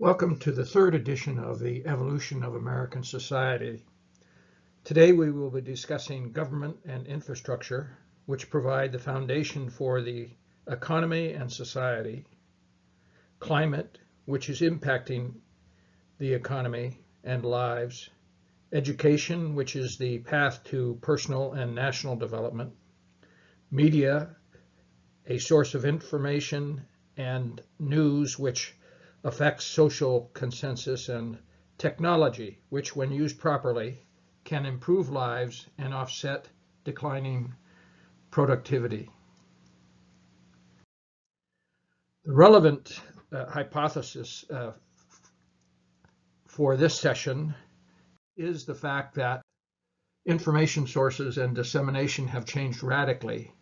Welcome to the third edition of the Evolution of American Society. Today we will be discussing government and infrastructure, which provide the foundation for the economy and society, climate, which is impacting the economy and lives, education, which is the path to personal and national development, media, a source of information and news which affects social consensus, and technology, which when used properly can improve lives and offset declining productivity. The relevant hypothesis for this session is the fact that information sources and dissemination have changed radically,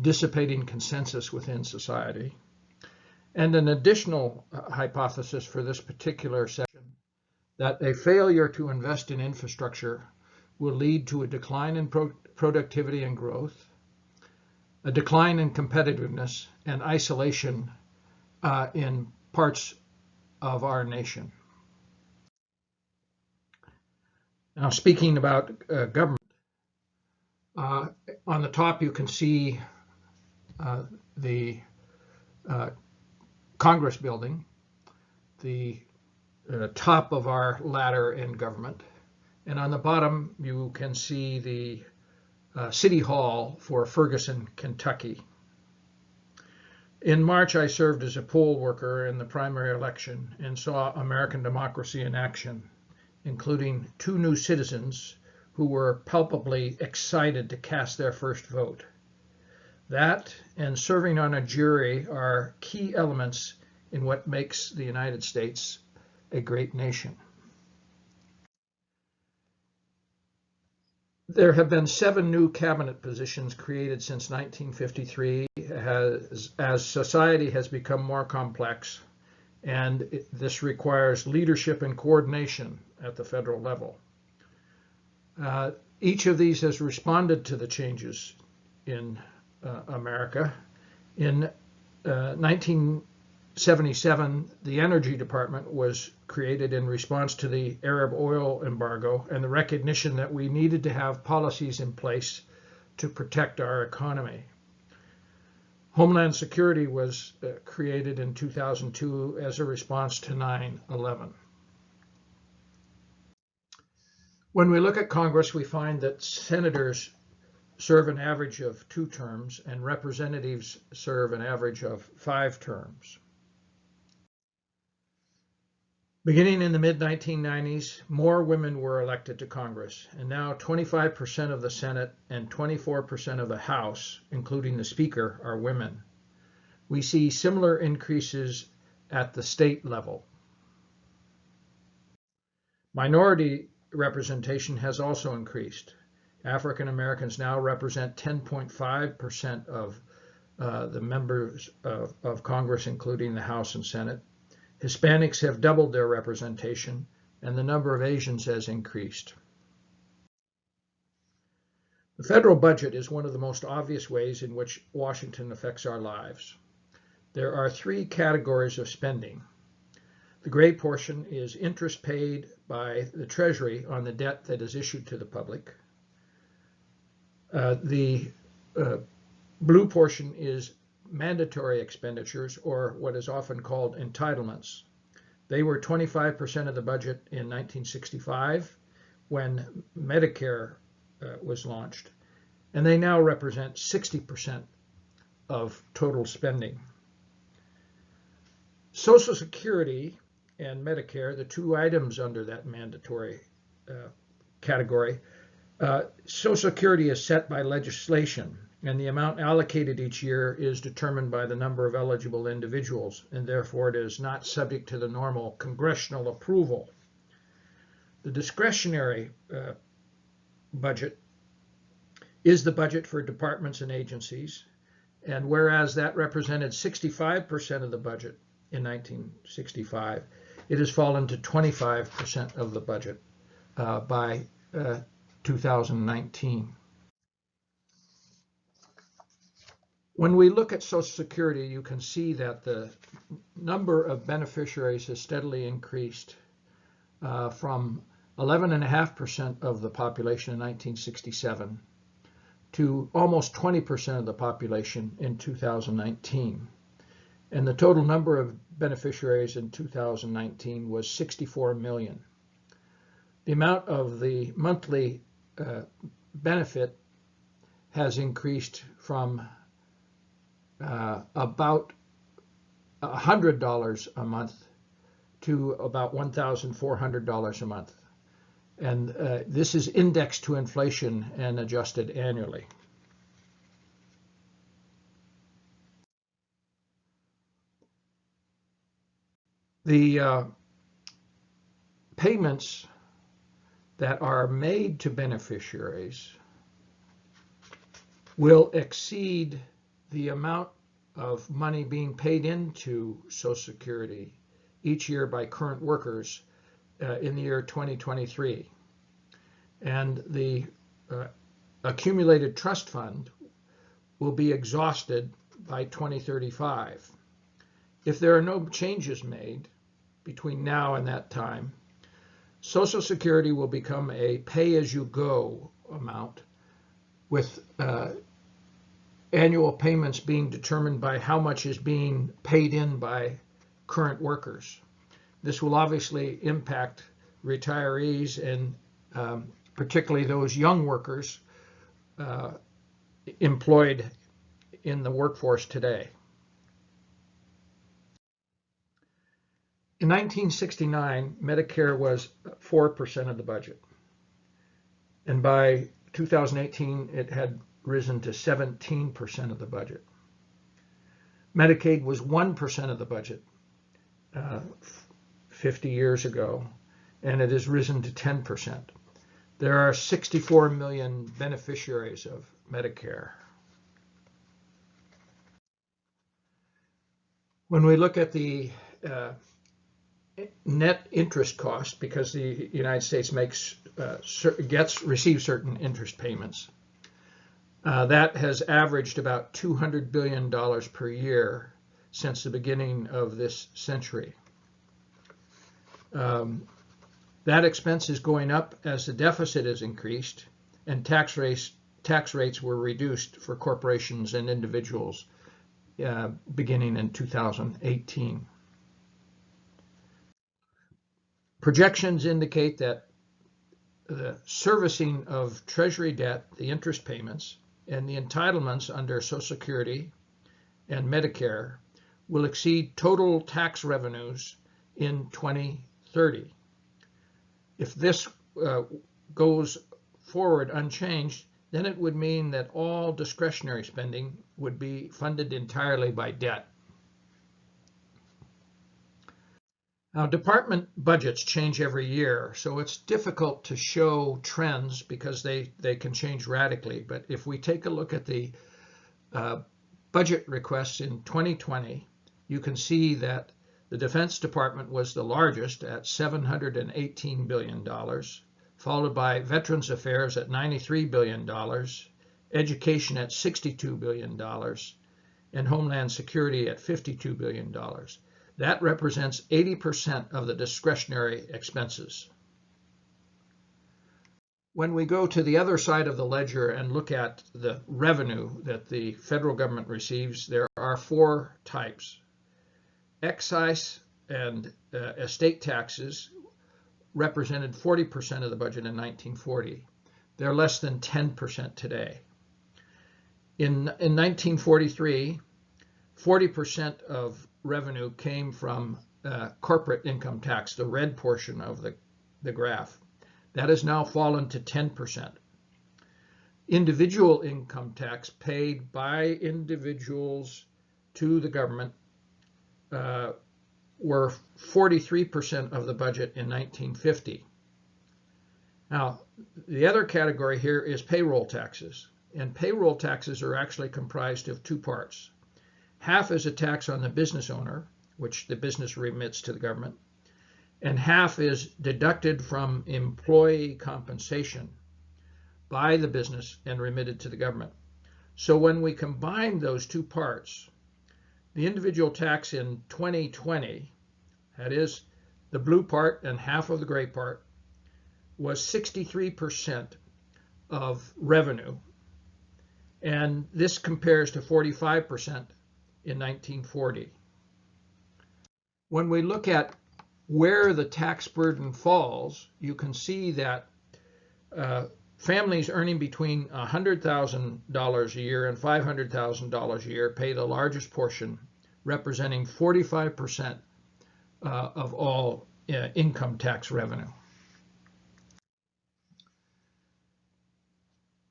dissipating consensus within society. And an additional hypothesis for this particular session, that a failure to invest in infrastructure will lead to a decline in productivity and growth, a decline in competitiveness, and isolation in parts of our nation. Now, speaking about government, on the top you can see the Congress building, the top of our ladder in government. And on the bottom, you can see the City Hall for Ferguson, Kentucky. In March, I served as a poll worker in the primary election and saw American democracy in action, including 2 new citizens who were palpably excited to cast their first vote. That and serving on a jury are key elements in what makes the United States a great nation. There have been 7 new cabinet positions created since 1953 as society has become more complex, and this requires leadership and coordination at the federal level. Each of these has responded to the changes in America. In 1977, the Energy Department was created in response to the Arab oil embargo and the recognition that we needed to have policies in place to protect our economy. Homeland Security was created in 2002 as a response to 9/11. When we look at Congress, we find that senators serve an average of 2 terms, and representatives serve an average of 5 terms. Beginning in the mid-1990s, more women were elected to Congress, and now 25% of the Senate and 24% of the House, including the Speaker, are women. We see similar increases at the state level. Minority representation has also increased. African Americans now represent 10.5% of the members of Congress, including the House and Senate. Hispanics have doubled their representation, and the number of Asians has increased. The federal budget is one of the most obvious ways in which Washington affects our lives. There are 3 categories of spending. The gray portion is interest paid by the Treasury on the debt that is issued to the public. The blue portion is mandatory expenditures, or what is often called entitlements. They were 25% of the budget in 1965 when Medicare was launched, and they now represent 60% of total spending. Social Security and Medicare, the 2 items under that mandatory category, Social Security is set by legislation, and the amount allocated each year is determined by the number of eligible individuals, and therefore it is not subject to the normal congressional approval. The discretionary budget is the budget for departments and agencies, and whereas that represented 65% of the budget in 1965, it has fallen to 25% of the budget by 2019. When we look at Social Security, you can see that the number of beneficiaries has steadily increased from 11.5% of the population in 1967 to almost 20% of the population in 2019. And the total number of beneficiaries in 2019 was 64 million. The amount of the monthly benefit has increased from about $100 a month to about $1,400 a month. And this is indexed to inflation and adjusted annually. The payments that are made to beneficiaries will exceed the amount of money being paid into Social Security each year by current workers in the year 2023. And the accumulated trust fund will be exhausted by 2035. If there are no changes made between now and that time, Social Security will become a pay-as-you-go amount with annual payments being determined by how much is being paid in by current workers. This will obviously impact retirees and particularly those young workers employed in the workforce today. In 1969, Medicare was 4% of the budget. And by 2018, it had risen to 17% of the budget. Medicaid was 1% of the budget 50 years ago, and it has risen to 10%. There are 64 million beneficiaries of Medicare. When we look at the net interest cost, because the United States receives certain interest payments, that has averaged about $200 billion per year since the beginning of this century. That expense is going up as the deficit has increased and tax rates were reduced for corporations and individuals beginning in 2018. Projections indicate that the servicing of Treasury debt, the interest payments, and the entitlements under Social Security and Medicare will exceed total tax revenues in 2030. If this goes forward unchanged, then it would mean that all discretionary spending would be funded entirely by debt. Now, department budgets change every year, so it's difficult to show trends because they can change radically. But if we take a look at the budget requests in 2020, you can see that the Defense Department was the largest at $718 billion, followed by Veterans Affairs at $93 billion, Education at $62 billion, and Homeland Security at $52 billion. That represents 80% of the discretionary expenses. When we go to the other side of the ledger and look at the revenue that the federal government receives, there are four types. Excise and estate taxes represented 40% of the budget in 1940. They're less than 10% today. In 1943, 40% of revenue came from corporate income tax, the red portion of the graph. That has now fallen to 10%. Individual income tax paid by individuals to the government were 43% of the budget in 1950. Now, the other category here is payroll taxes. And payroll taxes are actually comprised of two parts. Half is a tax on the business owner, which the business remits to the government, and half is deducted from employee compensation by the business and remitted to the government. So when we combine those two parts, the individual tax in 2020, that is the blue part and half of the gray part, was 63% of revenue. And this compares to 45% in 1940. When we look at where the tax burden falls, you can see that families earning between $100,000 a year and $500,000 a year pay the largest portion, representing 45% of all income tax revenue.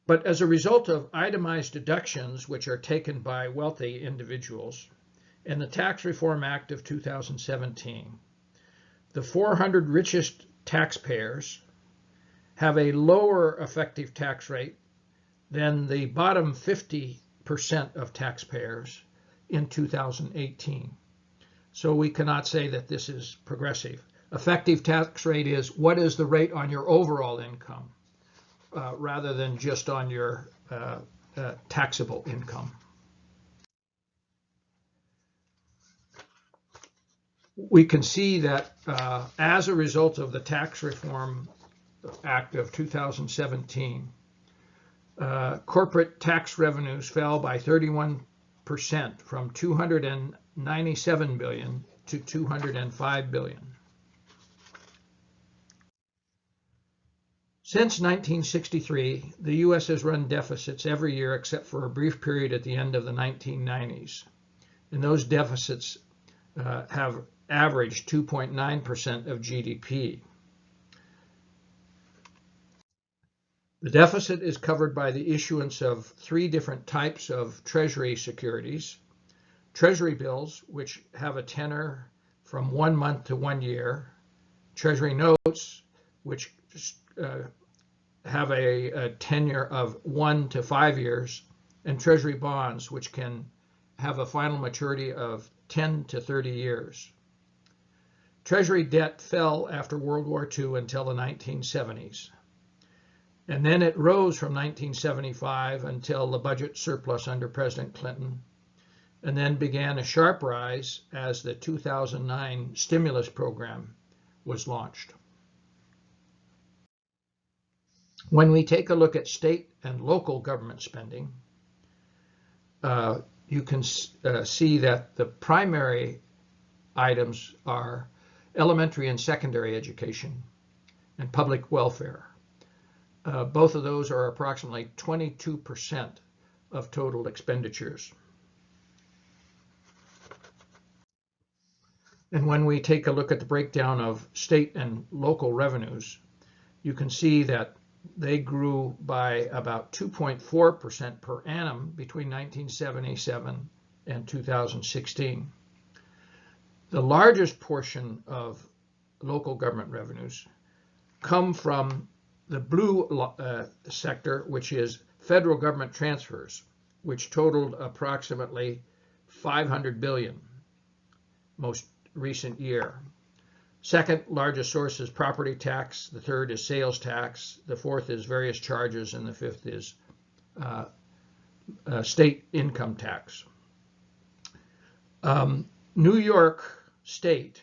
But as a result of itemized deductions, which are taken by wealthy individuals, and the Tax Reform Act of 2017, the 400 richest taxpayers have a lower effective tax rate than the bottom 50% of taxpayers in 2018. So we cannot say that this is progressive. Effective tax rate is what is the rate on your overall income, rather than just on your taxable income. We can see that as a result of the Tax Reform Act of 2017, corporate tax revenues fell by 31%, from $297 billion to $205 billion. Since 1963, the U.S. has run deficits every year except for a brief period at the end of the 1990s. And those deficits have averaged 2.9% of GDP. The deficit is covered by the issuance of three different types of Treasury securities: Treasury bills, which have a tenor from 1 month to 1 year; Treasury notes, which have a tenure of 1 to 5 years; and Treasury bonds, which can have a final maturity of 10 to 30 years. Treasury debt fell after World War II until the 1970s. And then it rose from 1975 until the budget surplus under President Clinton, and then began a sharp rise as the 2009 stimulus program was launched. When we take a look at state and local government spending, you can see that the primary items are elementary and secondary education and public welfare. Both of those are approximately 22% of total expenditures. And when we take a look at the breakdown of state and local revenues, you can see that they grew by about 2.4% per annum between 1977 and 2016. The largest portion of local government revenues come from the blue sector, which is federal government transfers, which totaled approximately $500 billion most recent year. Second largest source is property tax. The third is sales tax. The fourth is various charges, and the fifth is state income tax. New York State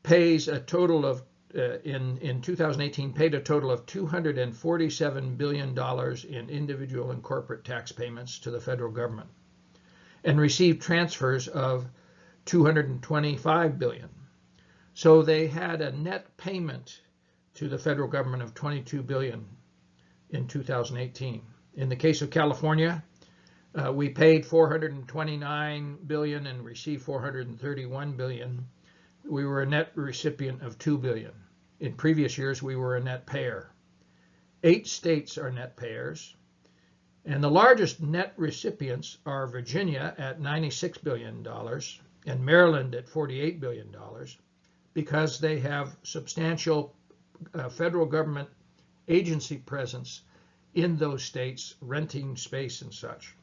pays a total of, in 2018, paid a total of $247 billion in individual and corporate tax payments to the federal government, and received transfers of $225 billion. So they had a net payment to the federal government of $22 billion in 2018. In the case of California, we paid $429 billion and received $431 billion. We were a net recipient of $2 billion. In previous years, we were a net payer. 8 states are net payers, and the largest net recipients are Virginia at $96 billion and Maryland at $48 billion, because they have substantial federal government agency presence in those states, renting space and such.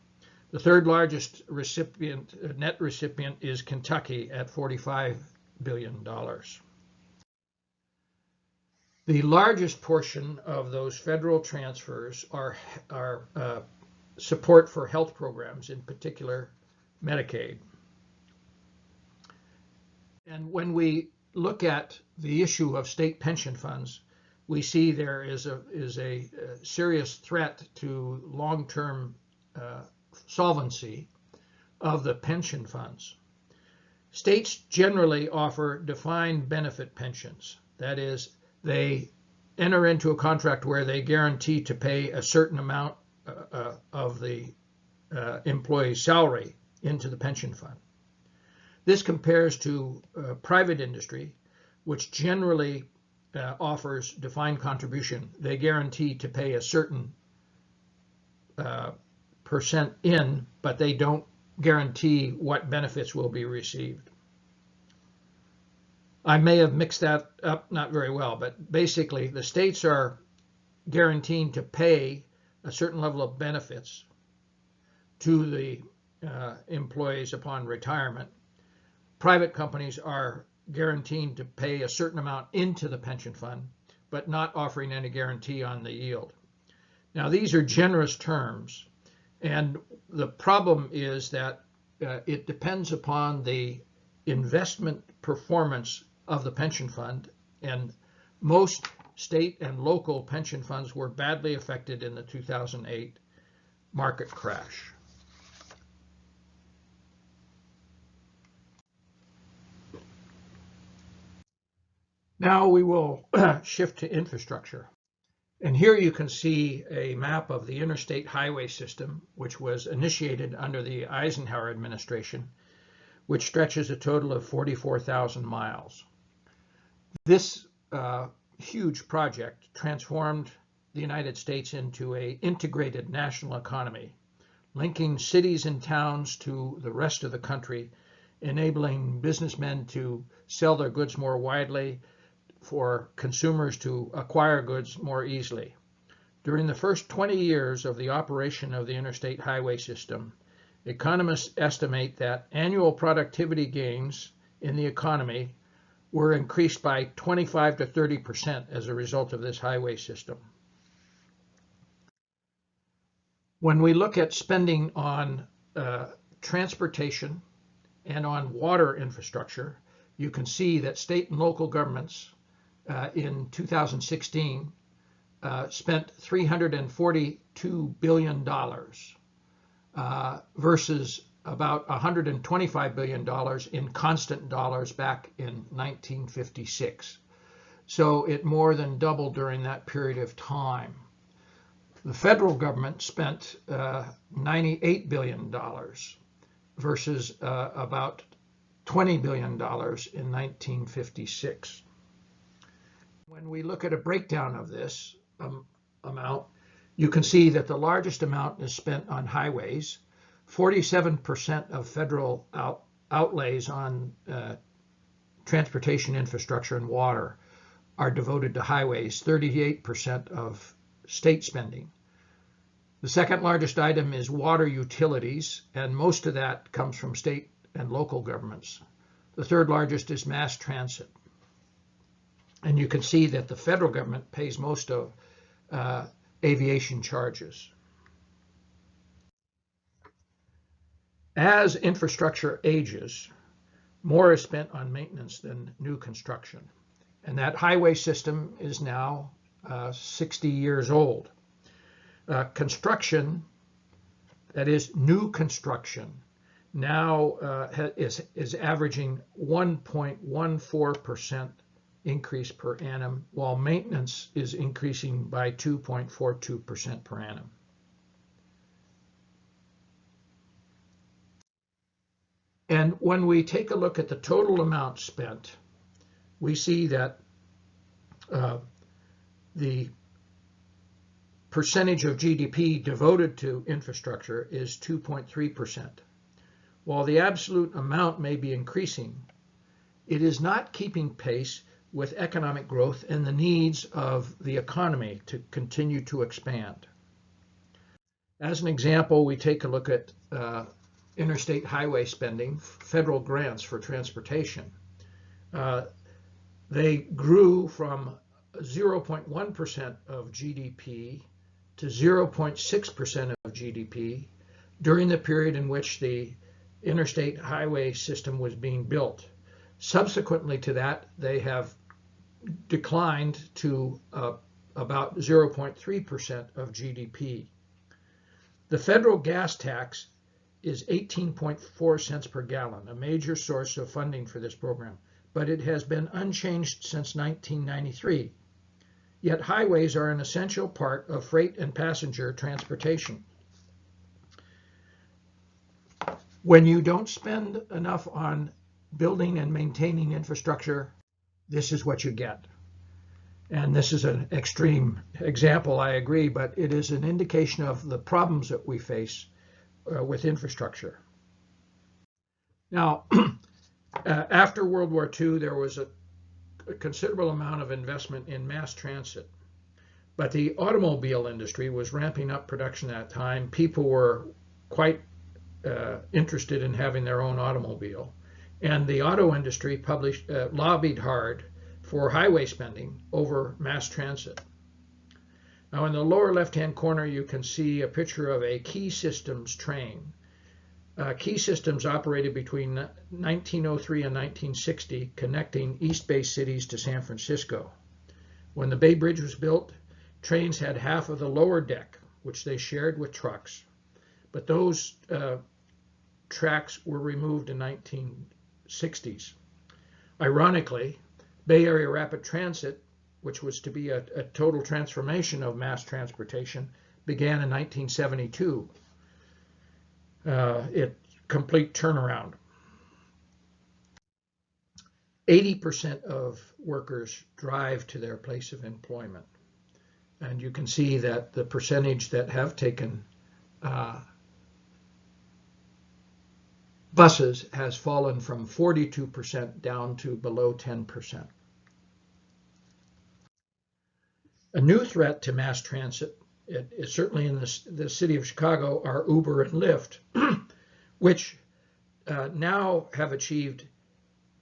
The third largest net recipient is Kentucky at $45 billion. The largest portion of those federal transfers are support for health programs, in particular Medicaid. And when we look at the issue of state pension funds, we see there is a serious threat to long-term solvency of the pension funds. States generally offer defined benefit pensions. That is, they enter into a contract where they guarantee to pay a certain amount of the employee's salary into the pension fund. This compares to private industry, which generally offers defined contribution. They guarantee to pay a certain percent in, but they don't guarantee what benefits will be received. I may have mixed that up not very well, but basically the states are guaranteeing to pay a certain level of benefits to the employees upon retirement. Private companies are guaranteeing to pay a certain amount into the pension fund, but not offering any guarantee on the yield. Now, these are generous terms, and the problem is that it depends upon the investment performance of the pension fund, and most state and local pension funds were badly affected in the 2008 market crash. Now we will shift to infrastructure. And here you can see a map of the interstate highway system, which was initiated under the Eisenhower administration, which stretches a total of 44,000 miles. This huge project transformed the United States into an integrated national economy, linking cities and towns to the rest of the country, enabling businessmen to sell their goods more widely, for consumers to acquire goods more easily. During the first 20 years of the operation of the interstate highway system, economists estimate that annual productivity gains in the economy were increased by 25 to 30% as a result of this highway system. When we look at spending on transportation and on water infrastructure, you can see that state and local governments in 2016 spent $342 billion versus about $125 billion in constant dollars back in 1956. So it more than doubled during that period of time. The federal government spent $98 billion versus about $20 billion in 1956. When we look at a breakdown of this amount, you can see that the largest amount is spent on highways. 47% of federal outlays on transportation infrastructure and water are devoted to highways, 38% of state spending. The second largest item is water utilities, and most of that comes from state and local governments. The third largest is mass transit. And you can see that the federal government pays most of aviation charges. As infrastructure ages, more is spent on maintenance than new construction. And that highway system is now 60 years old. Construction, that is new construction, now is averaging 1.14% increase per annum, while maintenance is increasing by 2.42% per annum. And when we take a look at the total amount spent, we see that the percentage of GDP devoted to infrastructure is 2.3%. While the absolute amount may be increasing, it is not keeping pace with economic growth and the needs of the economy to continue to expand. As an example, we take a look at interstate highway spending, federal grants for transportation. They grew from 0.1% of GDP to 0.6% of GDP during the period in which the interstate highway system was being built. Subsequently to that, they have declined to about 0.3% of GDP. The federal gas tax is 18.4 cents per gallon, a major source of funding for this program, but it has been unchanged since 1993. Yet highways are an essential part of freight and passenger transportation. When you don't spend enough on building and maintaining infrastructure, this is what you get. And this is an extreme example, I agree, but it is an indication of the problems that we face with infrastructure. Now, after World War II, there was a considerable amount of investment in mass transit, but the automobile industry was ramping up production at that time. People were quite interested in having their own automobile, and the auto industry lobbied hard for highway spending over mass transit. Now in the lower left-hand corner you can see a picture of a Key Systems train. Key Systems operated between 1903 and 1960, connecting East Bay cities to San Francisco. When the Bay Bridge was built, trains had half of the lower deck, which they shared with trucks. But those tracks were removed in 1960s. Ironically, Bay Area Rapid Transit, which was to be a total transformation of mass transportation, began in 1972. Complete turnaround. 80% of workers drive to their place of employment. And you can see that the percentage that have taken buses has fallen from 42% down to below 10%. A new threat to mass transit, certainly in the city of Chicago, are Uber and Lyft, which now have achieved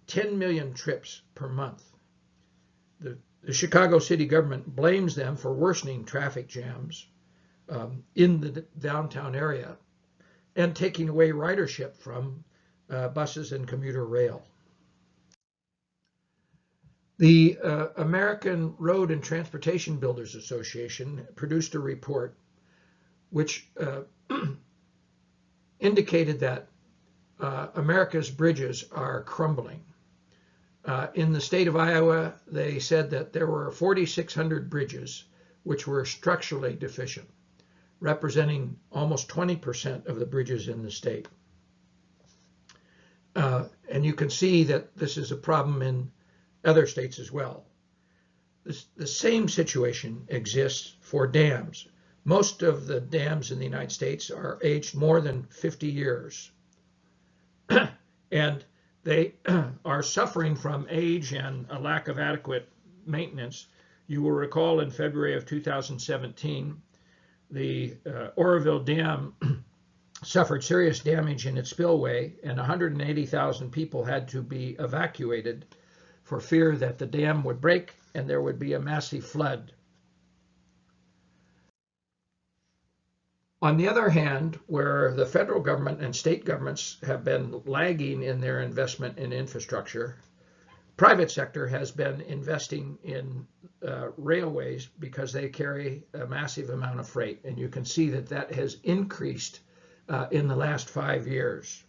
10 million trips per month. The Chicago city government blames them for worsening traffic jams in the downtown area and taking away ridership from buses and commuter rail. The American Road and Transportation Builders Association produced a report which indicated that America's bridges are crumbling. In the state of Iowa, they said that there were 4,600 bridges which were structurally deficient, representing almost 20% of the bridges in the state. And you can see that this is a problem in other states as well. The same situation exists for dams. Most of the dams in the United States are aged more than 50 years. And they are suffering from age and a lack of adequate maintenance. You will recall in February of 2017, the Oroville Dam suffered serious damage in its spillway, and 180,000 people had to be evacuated for fear that the dam would break and there would be a massive flood. On the other hand, where the federal government and state governments have been lagging in their investment in infrastructure, private sector has been investing in railways because they carry a massive amount of freight. And you can see that that has increased in the last 5 years.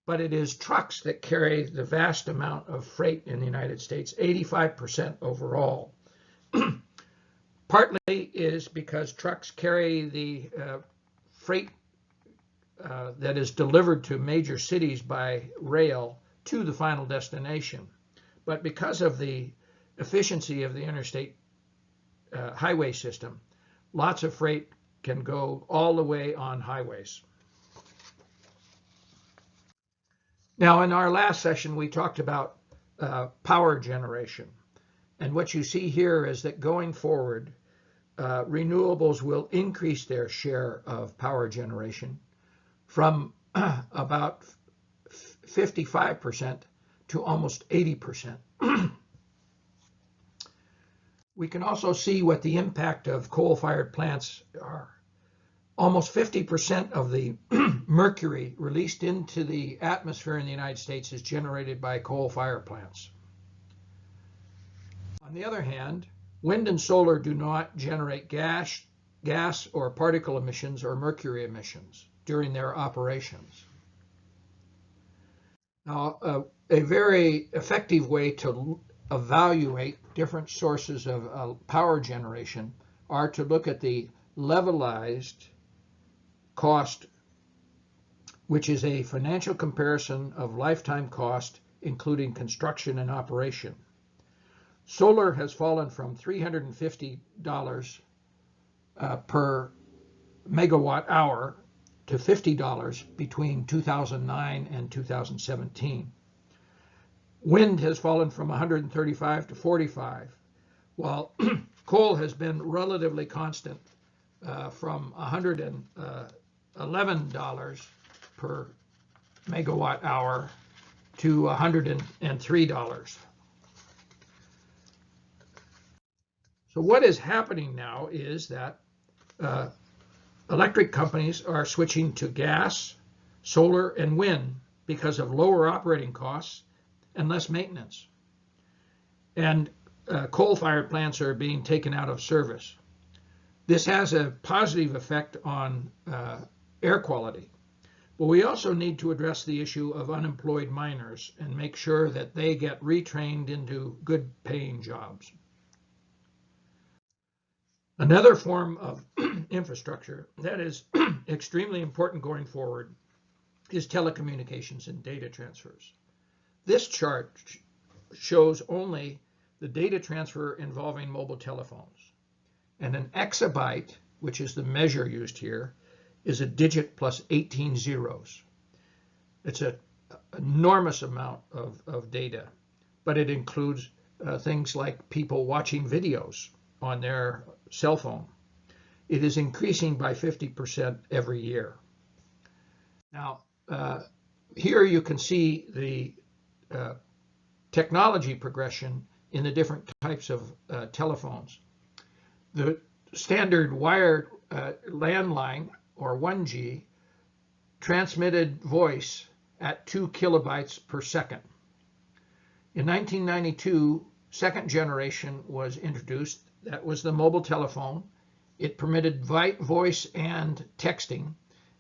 But it is trucks that carry the vast amount of freight in the United States, 85% overall. Partly is because trucks carry the freight that is delivered to major cities by rail to the final destination. But because of the efficiency of the interstate highway system, lots of freight can go all the way on highways. Now, in our last session, we talked about power generation. And what you see here is that going forward, renewables will increase their share of power generation from about 55% to almost 80%. We can also see what the impact of coal-fired plants are. Almost 50% of the mercury released into the atmosphere in the United States is generated by coal-fired plants. On the other hand, wind and solar do not generate gas or particle emissions or mercury emissions during their operations. Now, a very effective way to evaluate different sources of power generation are to look at the levelized cost, which is a financial comparison of lifetime cost, including construction and operation. Solar has fallen from $350 per megawatt hour to $50 between 2009 and 2017. Wind has fallen from 135 to 45, while coal has been relatively constant from $111 per megawatt hour to $103. So what is happening now is that electric companies are switching to gas, solar, and wind because of lower operating costs and less maintenance. And coal-fired plants are being taken out of service. This has a positive effect on air quality. But we also need to address the issue of unemployed miners and make sure that they get retrained into good paying jobs. Another form of infrastructure that is extremely important going forward is telecommunications and data transfers. This chart shows only the data transfer involving mobile telephones. And an exabyte, which is the measure used here, is a digit plus 18 zeros. It's an enormous amount of data, but it includes things like people watching videos on their cell phone. It is increasing by 50% every year. Now, here you can see the technology progression in the different types of telephones. The standard wired landline, or 1G, transmitted voice at 2 kilobytes per second. In 1992, second generation was introduced. That was the mobile telephone. It permitted voice and texting,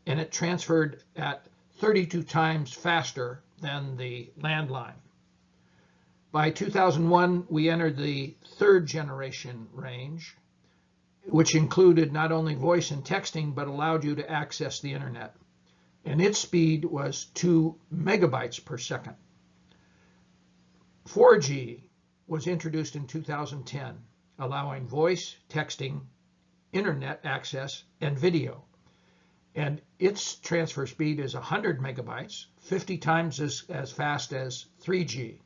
and it transferred at 32 times faster than the landline. By 2001, we entered the third generation range, which included not only voice and texting, but allowed you to access the internet. And its speed was 2 megabytes per second. 4G was introduced in 2010, allowing voice, texting, internet access, and video. And its transfer speed is 100 megabytes, 50 times as fast as 3G.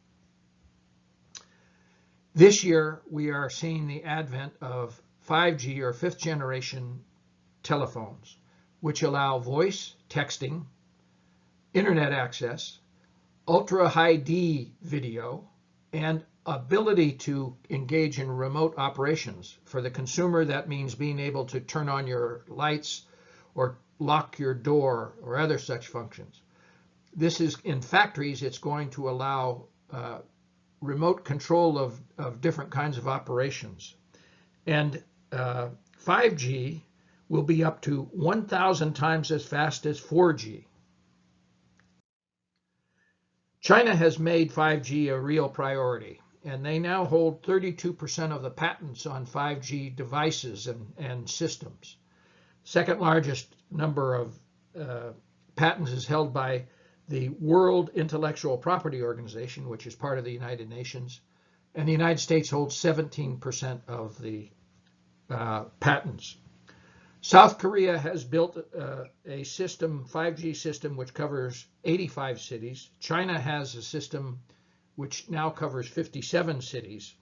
This year, we are seeing the advent of 5G, or fifth generation telephones, which allow voice, texting, internet access, ultra high D video, and ability to engage in remote operations. For the consumer, that means being able to turn on your lights or lock your door or other such functions. This is in factories. It's going to allow remote control of different kinds of operations. And 5G will be up to 1,000 times as fast as 4G. China has made 5G a real priority, and they now hold 32% of the patents on 5G devices and systems. Second largest number of patents is held by the World Intellectual Property Organization, which is part of the United Nations, and the United States holds 17% of the patents. South Korea has built a system, 5G system, which covers 85 cities. China has a system which now covers 57 cities.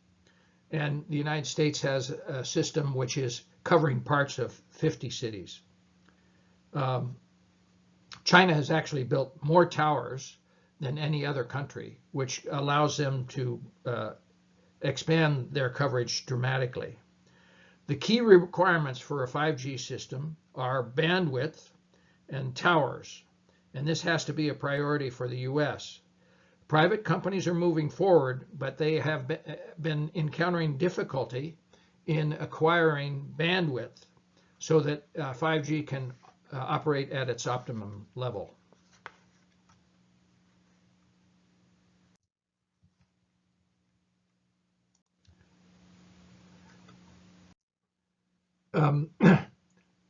And the United States has a system which is covering parts of 50 cities. China has actually built more towers than any other country, which allows them to expand their coverage dramatically. The key requirements for a 5G system are bandwidth and towers, and this has to be a priority for the US. Private companies are moving forward, but they have been encountering difficulty in acquiring bandwidth so that 5G can operate at its optimum level.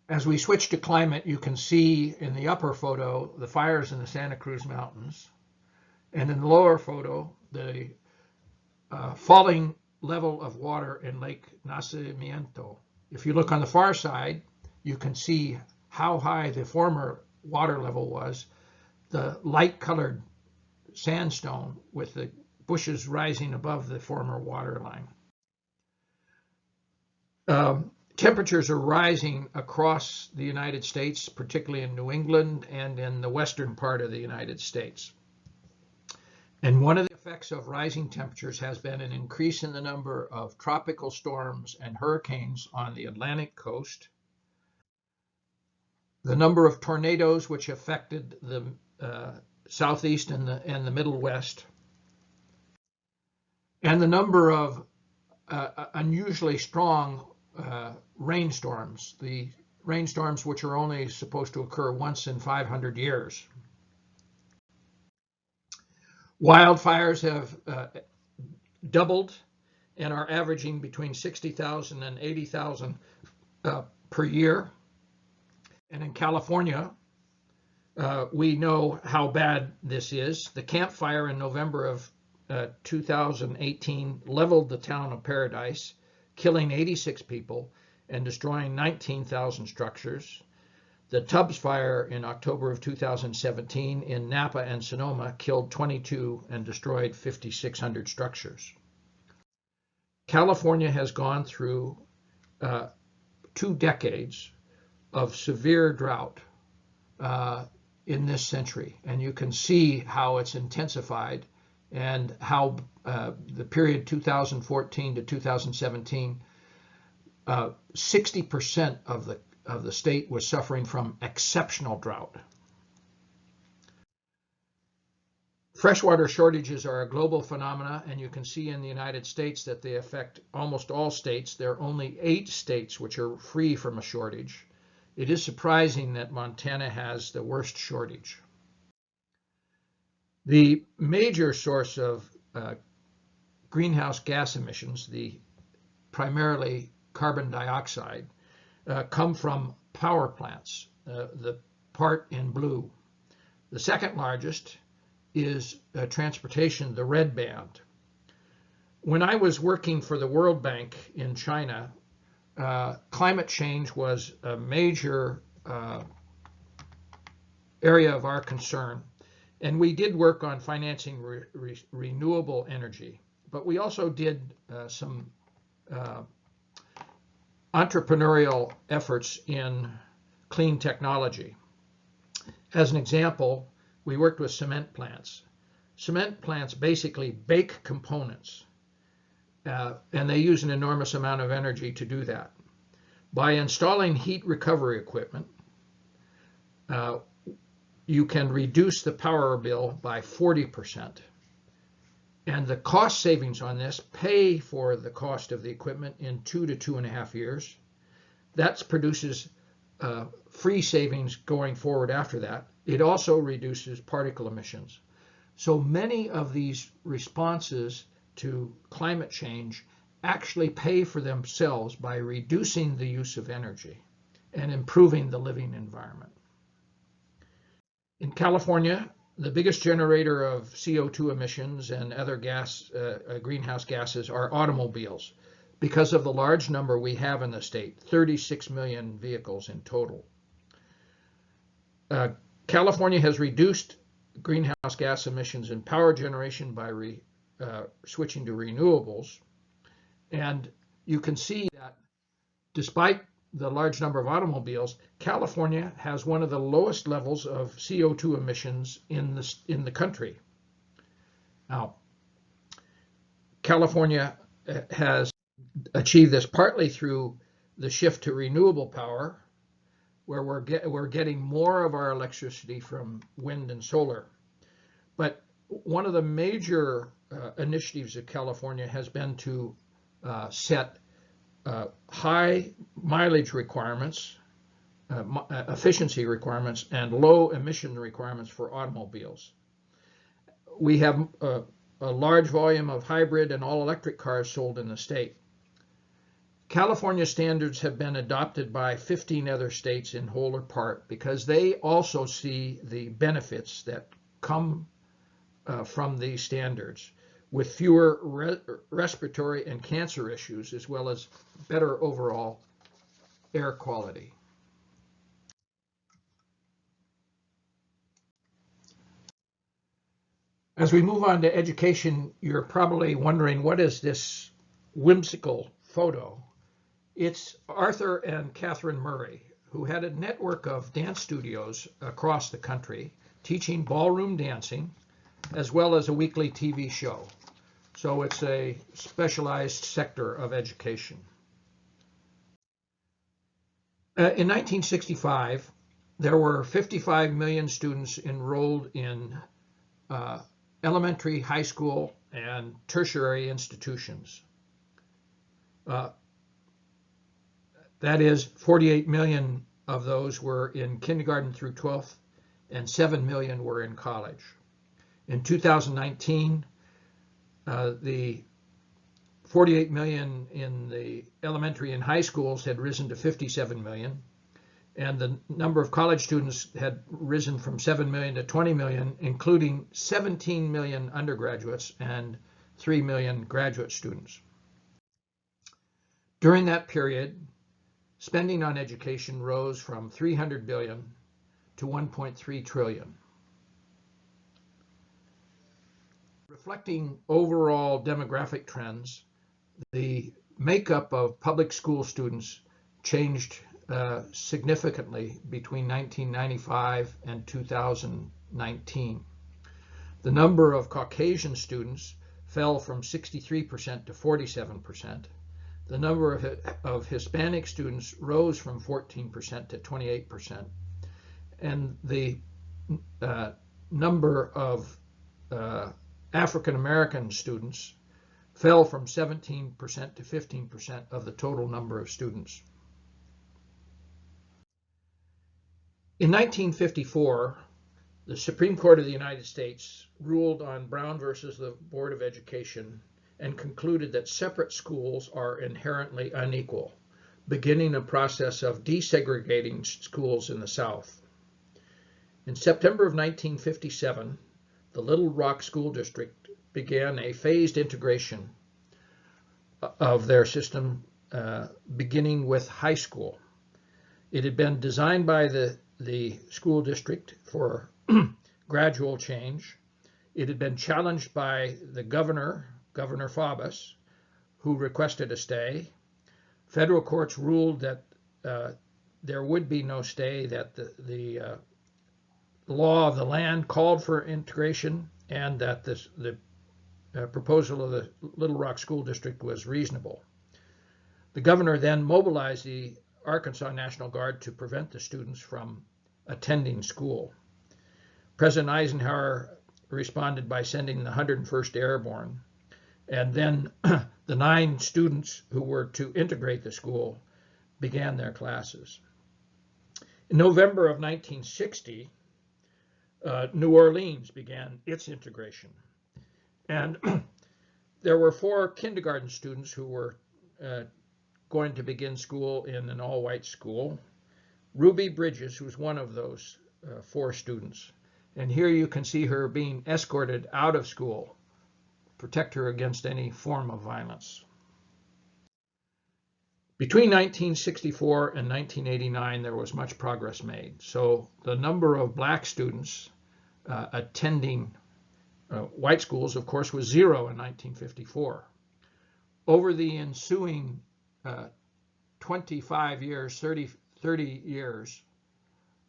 As we switch to climate, you can see in the upper photo the fires in the Santa Cruz Mountains, and in the lower photo the falling level of water in Lake Nacimiento. If you look on the far side, you can see how high the former water level was, the light-colored sandstone with the bushes rising above the former water line. Temperatures are rising across the United States, particularly in New England and in the western part of the United States. And one of the effects of rising temperatures has been an increase in the number of tropical storms and hurricanes on the Atlantic coast, the number of tornadoes which affected the southeast and the Middle West, and the number of unusually strong rainstorms, the rainstorms which are only supposed to occur once in 500 years. Wildfires have doubled and are averaging between 60,000 and 80,000 per year. And in California, we know how bad this is. The Camp Fire in November of 2018 leveled the town of Paradise, killing 86 people and destroying 19,000 structures. The Tubbs Fire in October of 2017 in Napa and Sonoma killed 22 and destroyed 5,600 structures. California has gone through 2 decades of severe drought in this century, and you can see how it's intensified and how the period 2014 to 2017, 60% of the state was suffering from exceptional drought. Freshwater shortages are a global phenomena, and you can see in the United States that they affect almost all states. There are only 8 states which are free from a shortage. It is surprising that Montana has the worst shortage. The major source of greenhouse gas emissions, the primarily carbon dioxide, come from power plants, the part in blue. The second largest is transportation, the red band. When I was working for the World Bank in China, climate change was a major area of our concern, and we did work on financing renewable energy, but we also did some entrepreneurial efforts in clean technology. As an example, we worked with cement plants. Cement plants basically bake components, and they use an enormous amount of energy to do that. By installing heat recovery equipment, you can reduce the power bill by 40%. And the cost savings on this pay for the cost of the equipment in 2 to 2.5 years. That produces free savings going forward after that. It also reduces particle emissions. So many of these responses to climate change actually pay for themselves by reducing the use of energy and improving the living environment. In California, the biggest generator of CO2 emissions and other greenhouse gases are automobiles because of the large number we have in the state, 36 million vehicles in total. California has reduced greenhouse gas emissions in power generation by switching to renewables. And you can see that despite the large number of automobiles, California has one of the lowest levels of CO2 emissions in the country. Now, California has achieved this partly through the shift to renewable power, where we're getting more of our electricity from wind and solar. But one of the major initiatives of California has been to set high mileage requirements, efficiency requirements, and low emission requirements for automobiles. We have a large volume of hybrid and all-electric cars sold in the state. California standards have been adopted by 15 other states in whole or part because they also see the benefits that come from these standards, with fewer respiratory and cancer issues, as well as better overall air quality. As we move on to education, you're probably wondering, what is this whimsical photo? It's Arthur and Catherine Murray, who had a network of dance studios across the country, teaching ballroom dancing, as well as a weekly TV show. So it's a specialized sector of education. In 1965, there were 55 million students enrolled in elementary, high school, and tertiary institutions. That is, 48 million of those were in kindergarten through 12th, and 7 million were in college. In 2019, the 48 million in the elementary and high schools had risen to 57 million, and the number of college students had risen from 7 million to 20 million, including 17 million undergraduates and 3 million graduate students. During that period, spending on education rose from 300 billion to 1.3 trillion. Reflecting overall demographic trends, the makeup of public school students changed significantly between 1995 and 2019. The number of Caucasian students fell from 63% to 47%. The number of Hispanic students rose from 14% to 28%. And the number of African American students fell from 17% to 15% of the total number of students. In 1954, the Supreme Court of the United States ruled on Brown versus the Board of Education and concluded that separate schools are inherently unequal, beginning a process of desegregating schools in the South. In September of 1957, the Little Rock School District began a phased integration of their system, beginning with high school. It had been designed by the school district for gradual change. It had been challenged by the Governor Faubus, who requested a stay. Federal courts ruled that there would be no stay, that the law of the land called for integration, and that the proposal of the Little Rock School District was reasonable. The governor then mobilized the Arkansas National Guard to prevent the students from attending school. President Eisenhower responded by sending the 101st Airborne, and then the 9 students who were to integrate the school began their classes. In November of 1960, New Orleans began its integration. And there were 4 kindergarten students who were going to begin school in an all-white school. Ruby Bridges was one of those 4 students. And here you can see her being escorted out of school, protect her against any form of violence. Between 1964 and 1989, there was much progress made. So the number of black students attending white schools, of course, was 0 in 1954. Over the ensuing 25 years, 30 years,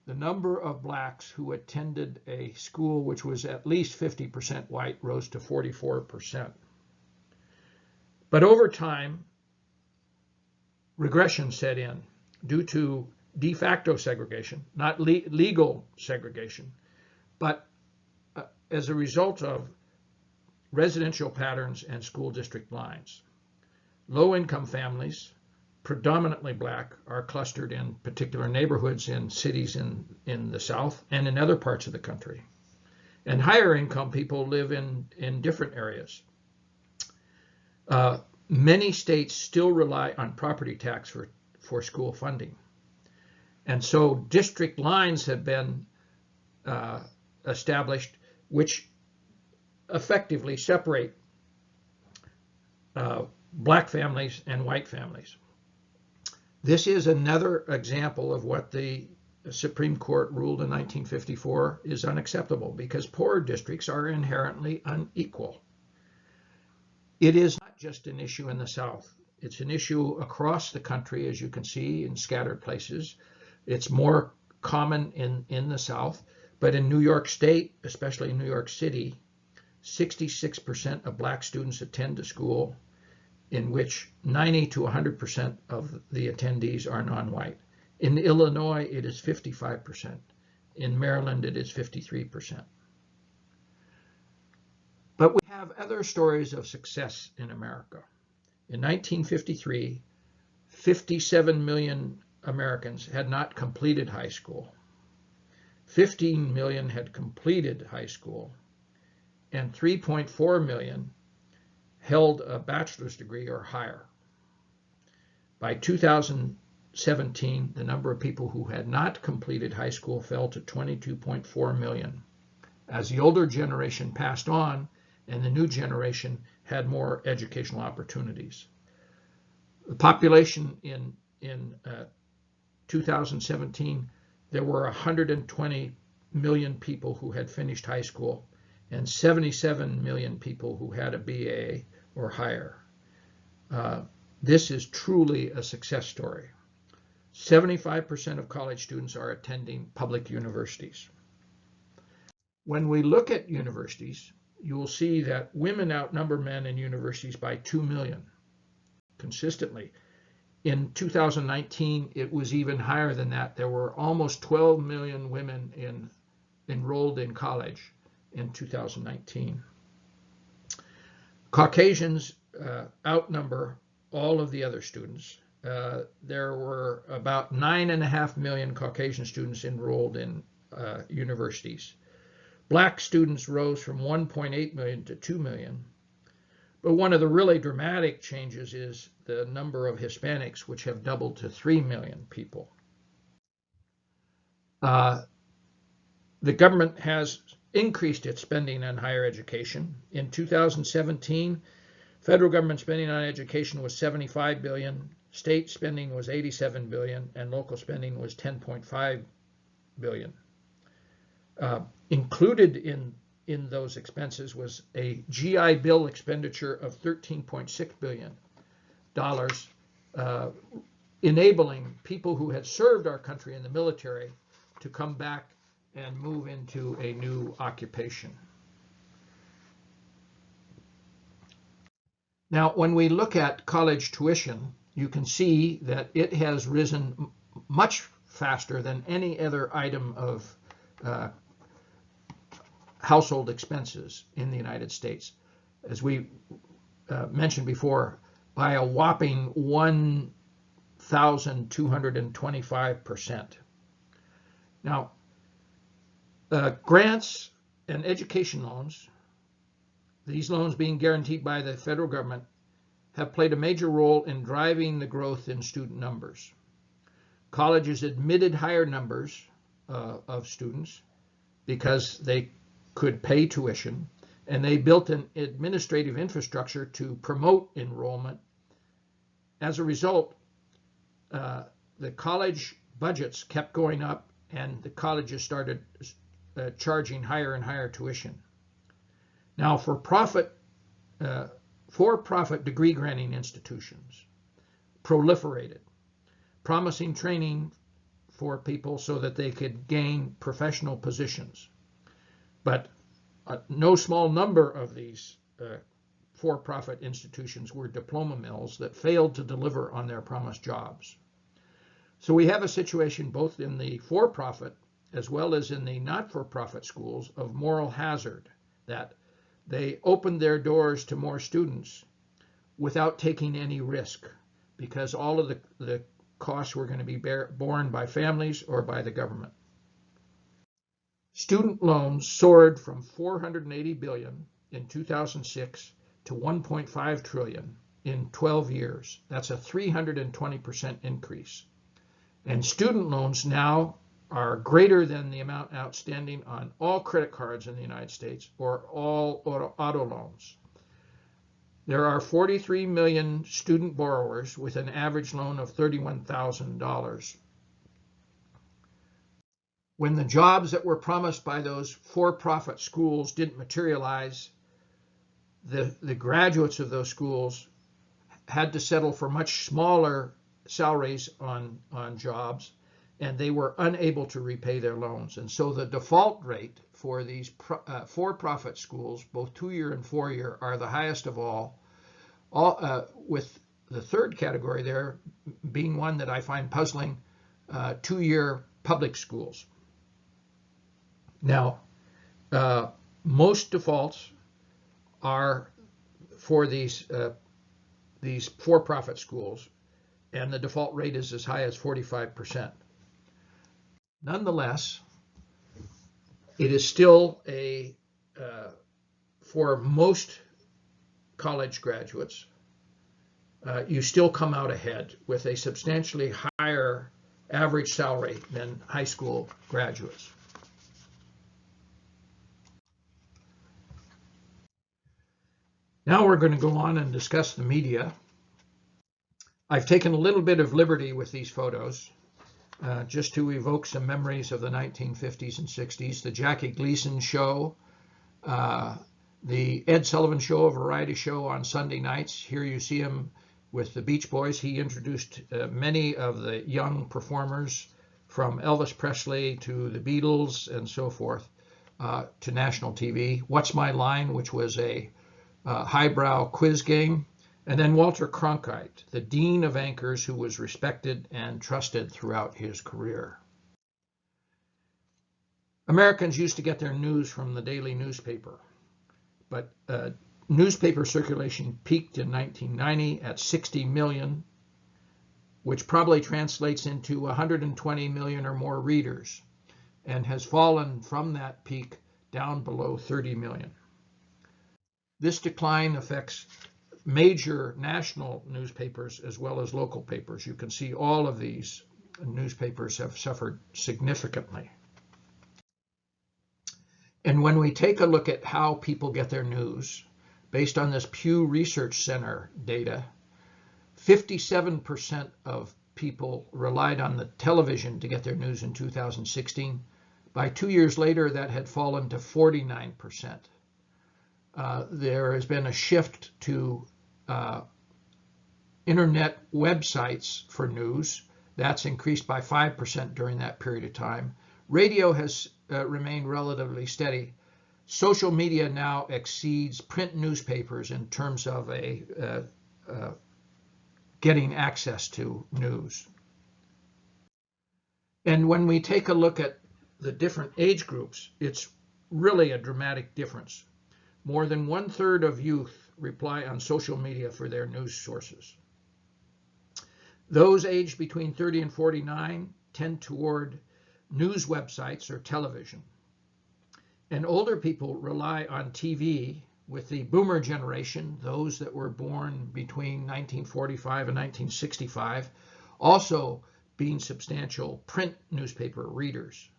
the number of blacks who attended a school which was at least 50% white rose to 44%. But over time, regression set in due to de facto segregation, not legal segregation, but as a result of residential patterns and school district lines. Low-income families, predominantly black, are clustered in particular neighborhoods in cities in the South and in other parts of the country. And higher income people live in different areas. Many states still rely on property tax for school funding. And so district lines have been established which effectively separate black families and white families. This is another example of what the Supreme Court ruled in 1954 is unacceptable, because poor districts are inherently unequal. It is not just an issue in the South. It's an issue across the country, as you can see, in scattered places. It's more common in the South, but in New York State, especially in New York City, 66% of black students attend a school in which 90 to 100% of the attendees are non-white. In Illinois, it is 55%. In Maryland, it is 53%. But we have other stories of success in America. In 1953, 57 million Americans had not completed high school. 15 million had completed high school, and 3.4 million held a bachelor's degree or higher. By 2017, the number of people who had not completed high school fell to 22.4 million. As the older generation passed on and the new generation had more educational opportunities. The population in 2017, there were 120 million people who had finished high school and 77 million people who had a BA or higher. This is truly a success story. 75% of college students are attending public universities. When we look at universities, you will see that women outnumber men in universities by 2 million consistently. In 2019, it was even higher than that. There were almost 12 million women enrolled in college in 2019. Caucasians outnumber all of the other students. There were about 9.5 million Caucasian students enrolled in universities. Black students rose from 1.8 million to 2 million. But one of the really dramatic changes is the number of Hispanics, which have doubled to 3 million people. The government has increased its spending on higher education. In 2017, federal government spending on education was $75 billion, state spending was $87 billion, and local spending was $10.5 billion. Included in those expenses was a GI Bill expenditure of $13.6 billion, enabling people who had served our country in the military to come back and move into a new occupation. Now, when we look at college tuition, you can see that it has risen much faster than any other item of household expenses in the United States. As we mentioned before, by a whopping 1,225%. Now, grants and education loans, these loans being guaranteed by the federal government, have played a major role in driving the growth in student numbers. Colleges admitted higher numbers of students because they could pay tuition, and they built an administrative infrastructure to promote enrollment. As a result, the college budgets kept going up, and the colleges started charging higher and higher tuition. Now, for-profit degree granting institutions proliferated, promising training for people so that they could gain professional positions. But no small number of these for-profit institutions were diploma mills that failed to deliver on their promised jobs. So we have a situation both in the for-profit as well as in the not-for-profit schools of moral hazard, that they opened their doors to more students without taking any risk, because all of the costs were going to be borne by families or by the government. Student loans soared from $480 billion in 2006 to $1.5 trillion in 12 years. That's a 320% increase. And student loans now are greater than the amount outstanding on all credit cards in the United States or all auto loans. There are 43 million student borrowers with an average loan of $31,000. When the jobs that were promised by those for-profit schools didn't materialize, the graduates of those schools had to settle for much smaller salaries on jobs, and they were unable to repay their loans. And so the default rate for these for-profit schools, both 2-year and 4-year, are the highest of all, with the third category there being one that I find puzzling, 2-year public schools. Now, most defaults are for these for-profit schools, and the default rate is as high as 45%. Nonetheless, it is still for most college graduates, you still come out ahead with a substantially higher average salary than high school graduates. Now we're going to go on and discuss the media. I've taken a little bit of liberty with these photos just to evoke some memories of the 1950s and 60s. The Jackie Gleason show, the Ed Sullivan Show, a variety show on Sunday nights. Here you see him with the Beach Boys. He introduced many of the young performers, from Elvis Presley to the Beatles and so forth, to national TV. What's My Line, which was a highbrow quiz game. And then Walter Cronkite, the dean of anchors, who was respected and trusted throughout his career. Americans used to get their news from the daily newspaper, but newspaper circulation peaked in 1990 at 60 million, which probably translates into 120 million or more readers, and has fallen from that peak down below 30 million. This decline affects major national newspapers as well as local papers. You can see all of these newspapers have suffered significantly. And when we take a look at how people get their news, based on this Pew Research Center data, 57% of people relied on the television to get their news in 2016. By 2 years later, that had fallen to 49%. There has been a shift to internet websites for news. That's increased by 5% during that period of time. Radio has remained relatively steady. Social media now exceeds print newspapers in terms of getting access to news. And when we take a look at the different age groups, it's really a dramatic difference. More than 1/3 of youth rely on social media for their news sources. Those aged between 30 and 49 tend toward news websites or television. And older people rely on TV, with the boomer generation, those that were born between 1945 and 1965, also being substantial print newspaper readers.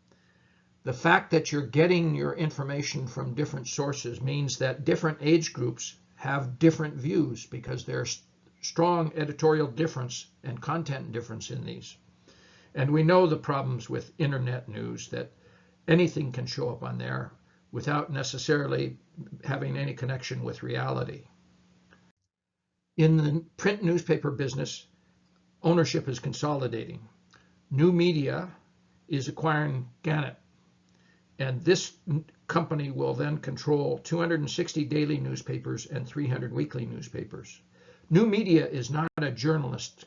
The fact that you're getting your information from different sources means that different age groups have different views, because there's strong editorial difference and content difference in these. And we know the problems with internet news, that anything can show up on there without necessarily having any connection with reality. In the print newspaper business, ownership is consolidating. New media is acquiring Gannett, And this company will then control 260 daily newspapers and 300 weekly newspapers. New Media is not a journalist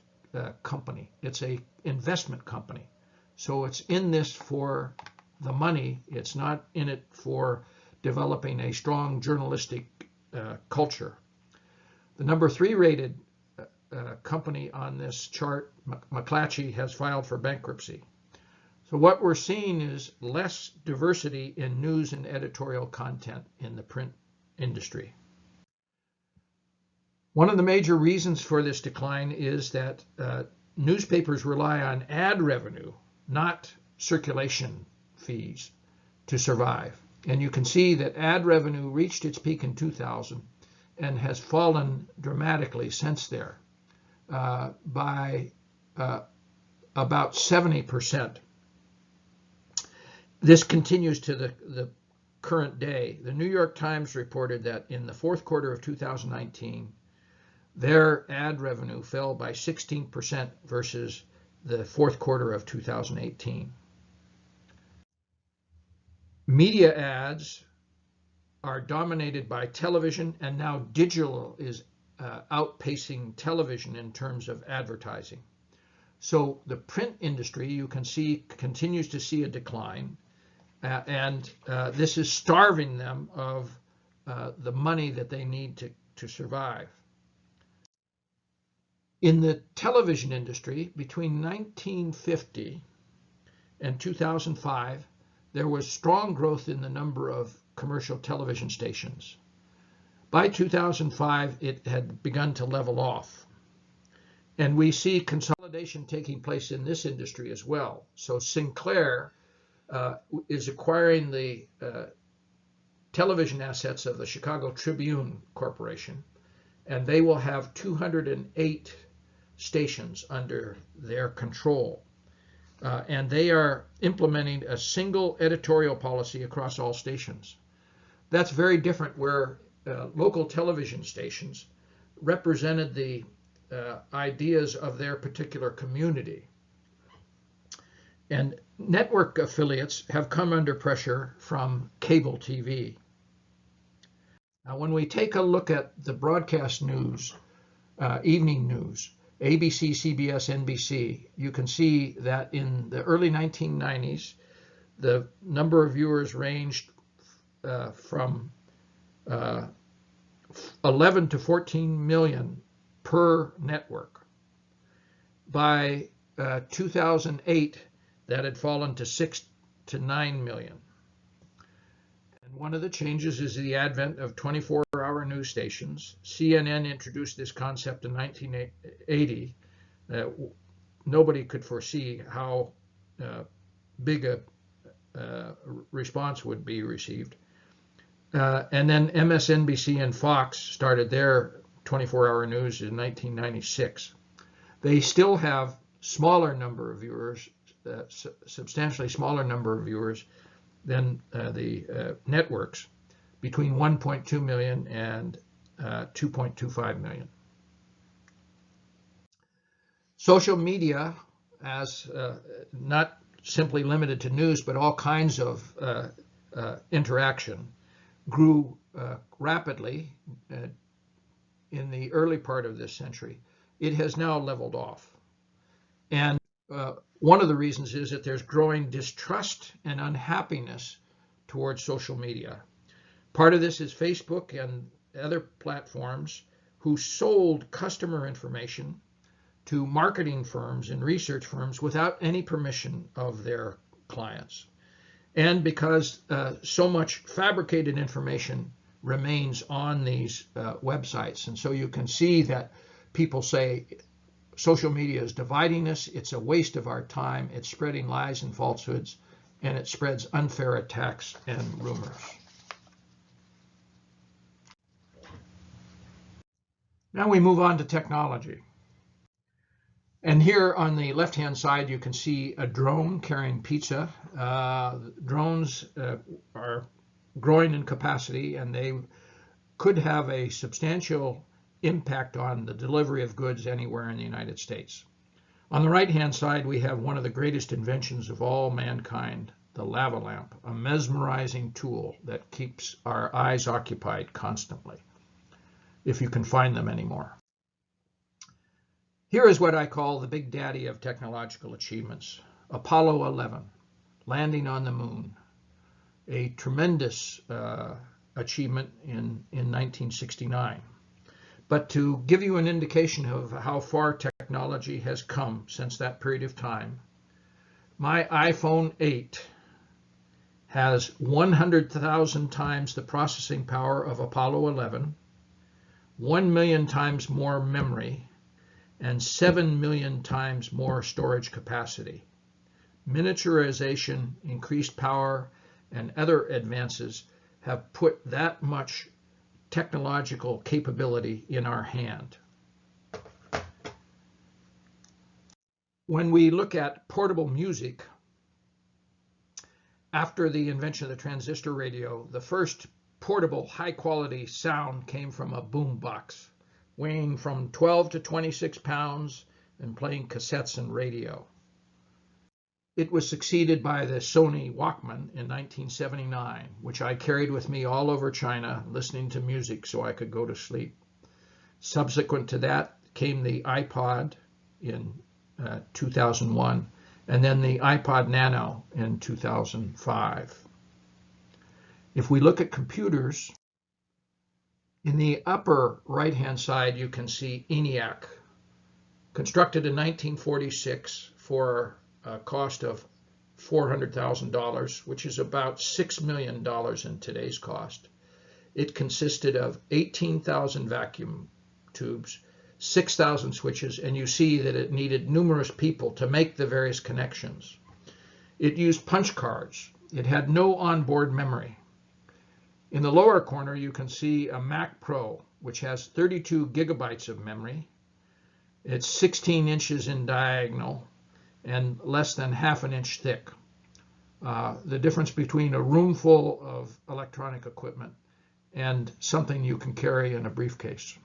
company. It's an investment company. So it's in this for the money. It's not in it for developing a strong journalistic culture. The number 3 rated company on this chart, McClatchy, has filed for bankruptcy. So what we're seeing is less diversity in news and editorial content in the print industry. One of the major reasons for this decline is that newspapers rely on ad revenue, not circulation fees, to survive. And you can see that ad revenue reached its peak in 2000 and has fallen dramatically since there by about 70%. This continues to the current day. The New York Times reported that in the fourth quarter of 2019, their ad revenue fell by 16% versus the fourth quarter of 2018. Media ads are dominated by television, and now digital is outpacing television in terms of advertising. So the print industry, you can see, continues to see a decline, and this is starving them of the money that they need to survive. In the television industry, between 1950 and 2005, there was strong growth in the number of commercial television stations. By 2005, it had begun to level off. And we see consolidation taking place in this industry as well. So Sinclair is acquiring the television assets of the Chicago Tribune Corporation, and they will have 208 stations under their control. And they are implementing a single editorial policy across all stations. That's very different where local television stations represented the ideas of their particular community. And network affiliates have come under pressure from cable TV. Now, when we take a look at the broadcast news, evening news, ABC, CBS, NBC, you can see that in the early 1990s, the number of viewers ranged from 11 to 14 million per network. By 2008, that had fallen to 6 to 9 million. And one of the changes is the advent of 24-hour news stations. CNN introduced this concept in 1980. Nobody could foresee how big a response would be received. And then MSNBC and Fox started their 24-hour news in 1996. They still have smaller number of viewers, substantially smaller number of viewers than the networks, between 1.2 million and 2.25 million. Social media, as not simply limited to news, but all kinds of interaction, grew rapidly in the early part of this century. It has now leveled off. And one of the reasons is that there's growing distrust and unhappiness towards social media. Part of this is Facebook and other platforms who sold customer information to marketing firms and research firms without any permission of their clients. And because so much fabricated information remains on these websites. And so you can see that people say social media is dividing us, it's a waste of our time, it's spreading lies and falsehoods, and it spreads unfair attacks and rumors. Now we move on to technology. And here on the left-hand side, you can see a drone carrying pizza. Drones are growing in capacity, and they could have a substantial impact on the delivery of goods anywhere in the United States. On the right-hand side, we have one of the greatest inventions of all mankind, the lava lamp, a mesmerizing tool that keeps our eyes occupied constantly, if you can find them anymore. Here is what I call the big daddy of technological achievements. Apollo 11, landing on the moon, a tremendous achievement in 1969. But to give you an indication of how far technology has come since that period of time, my iPhone 8 has 100,000 times the processing power of Apollo 11, 1 million times more memory, and 7 million times more storage capacity. Miniaturization, increased power, and other advances have put that much technological capability in our hand. When we look at portable music, after the invention of the transistor radio, the first portable high-quality sound came from a boombox, weighing from 12 to 26 pounds and playing cassettes and radio. It was succeeded by the Sony Walkman in 1979, which I carried with me all over China, listening to music so I could go to sleep. Subsequent to that came the iPod in 2001, and then the iPod Nano in 2005. If we look at computers, in the upper right-hand side you can see ENIAC, constructed in 1946 for a cost of $400,000, which is about $6 million in today's cost. It consisted of 18,000 vacuum tubes, 6,000 switches, and you see that it needed numerous people to make the various connections. It used punch cards. It had no onboard memory. In the lower corner, you can see a Mac Pro, which has 32 gigabytes of memory. It's 16 inches in diagonal and less than half an inch thick. The difference between a room full of electronic equipment and something you can carry in a briefcase.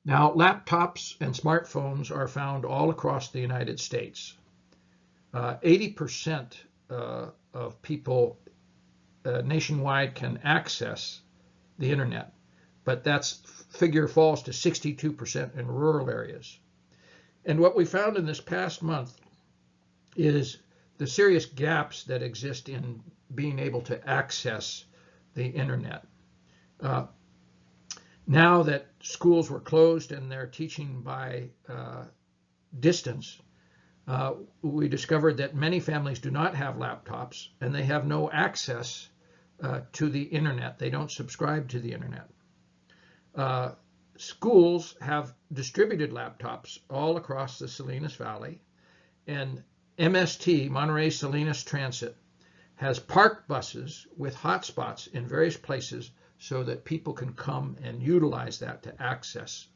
Now, laptops and smartphones are found all across the United States. 80% of people nationwide can access the internet, but that figure falls to 62% in rural areas. And what we found in this past month is the serious gaps that exist in being able to access the internet. Now that schools were closed and they're teaching by distance, we discovered that many families do not have laptops and they have no access to the internet. They don't subscribe to the internet. Schools have distributed laptops all across the Salinas Valley, and MST, Monterey Salinas Transit, has parked buses with hotspots in various places so that people can come and utilize that to access.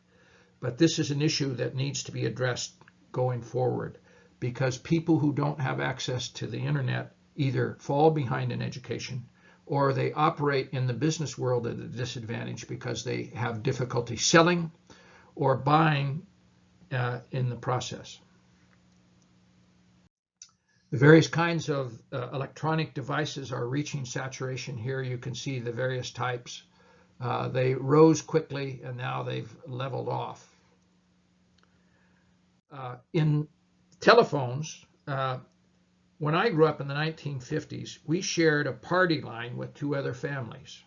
But this is an issue that needs to be addressed going forward, because people who don't have access to the internet either fall behind in education or they operate in the business world at a disadvantage because they have difficulty selling or buying in the process. The various kinds of electronic devices are reaching saturation. Here you can see the various types. They rose quickly and now they've leveled off. In telephones, when I grew up in the 1950s, we shared a party line with two other families.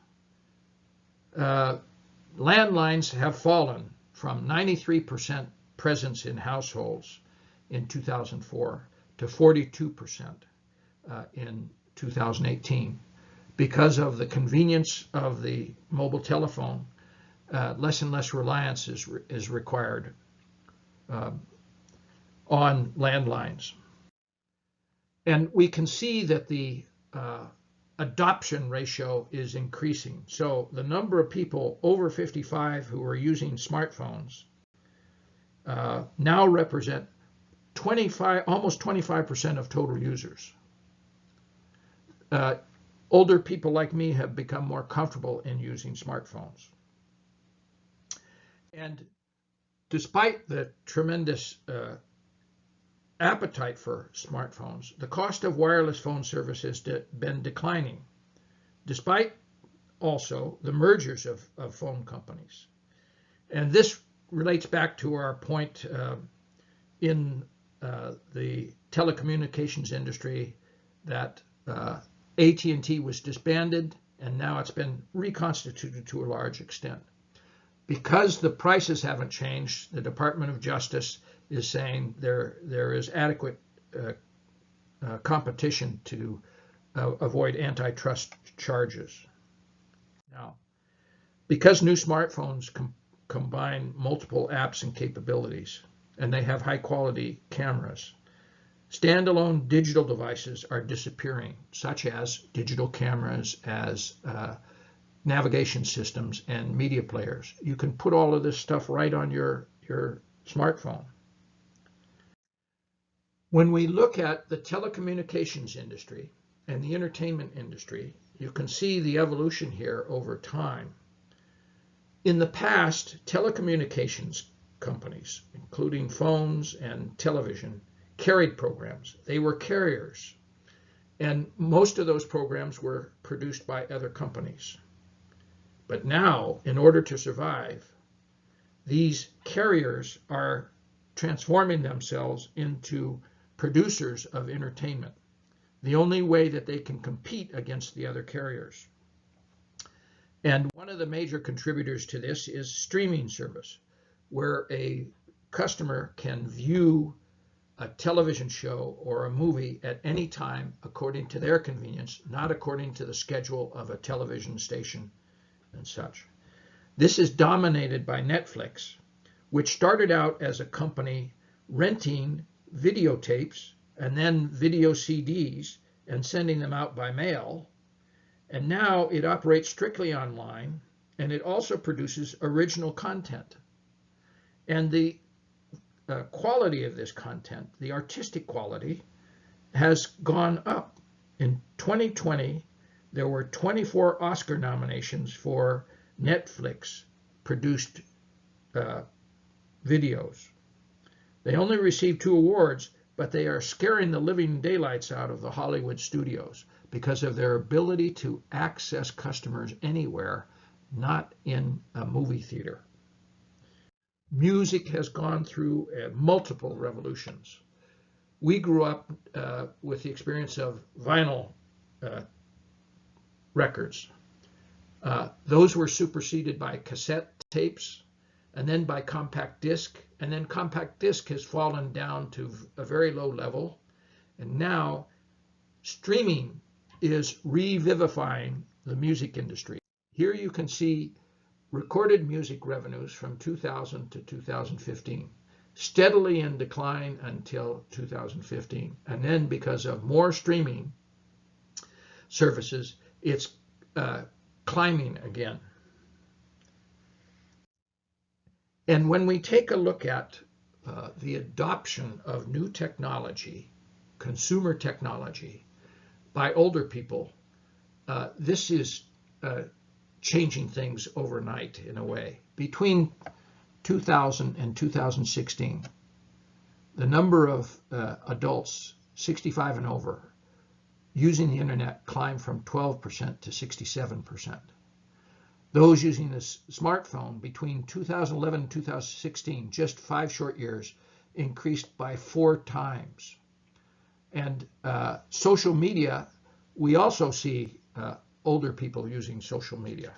Landlines have fallen from 93% presence in households in 2004 to 42% in 2018. Because of the convenience of the mobile telephone, less and less reliance is required on landlines. And we can see that the adoption ratio is increasing. So the number of people over 55 who are using smartphones now represent almost 25% of total users. Older people like me have become more comfortable in using smartphones. And despite the tremendous appetite for smartphones, the cost of wireless phone service has been declining, despite also the mergers of phone companies. And this relates back to our point in the telecommunications industry that AT&T was disbanded, and now it's been reconstituted to a large extent. Because the prices haven't changed, the Department of Justice is saying there is adequate competition to avoid antitrust charges. Now, because new smartphones combine multiple apps and capabilities, and they have high-quality cameras, standalone digital devices are disappearing, such as digital cameras, as navigation systems, and media players. You can put all of this stuff right on your smartphone. When we look at the telecommunications industry and the entertainment industry, you can see the evolution here over time. In the past, telecommunications companies, including phones and television, carried programs. They were carriers, and most of those programs were produced by other companies. But now, in order to survive, these carriers are transforming themselves into producers of entertainment, the only way that they can compete against the other carriers. And one of the major contributors to this is streaming service, where a customer can view a television show or a movie at any time according to their convenience, not according to the schedule of a television station and such. This is dominated by Netflix, which started out as a company renting videotapes and then video CDs and sending them out by mail. And now it operates strictly online, and it also produces original content. And the quality of this content, the artistic quality, has gone up. In 2020, there were 24 Oscar nominations for Netflix-produced videos. They only received 2 awards, but they are scaring the living daylights out of the Hollywood studios because of their ability to access customers anywhere, not in a movie theater. Music has gone through multiple revolutions. We grew up with the experience of vinyl records. Those were superseded by cassette tapes, and then by compact disc, and then compact disc has fallen down to a very low level, and now streaming is revivifying the music industry. Here you can see recorded music revenues from 2000 to 2015, steadily in decline until 2015. And then because of more streaming services, it's climbing again. And when we take a look at the adoption of new technology, consumer technology, by older people, this is changing things overnight in a way. Between 2000 and 2016, the number of adults 65 and over using the internet climbed from 12% to 67%. Those using the smartphone between 2011 and 2016, just 5 short years, increased by 4 times. And social media, we also see older people using social media.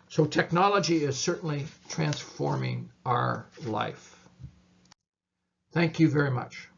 So technology is certainly transforming our life. Thank you very much.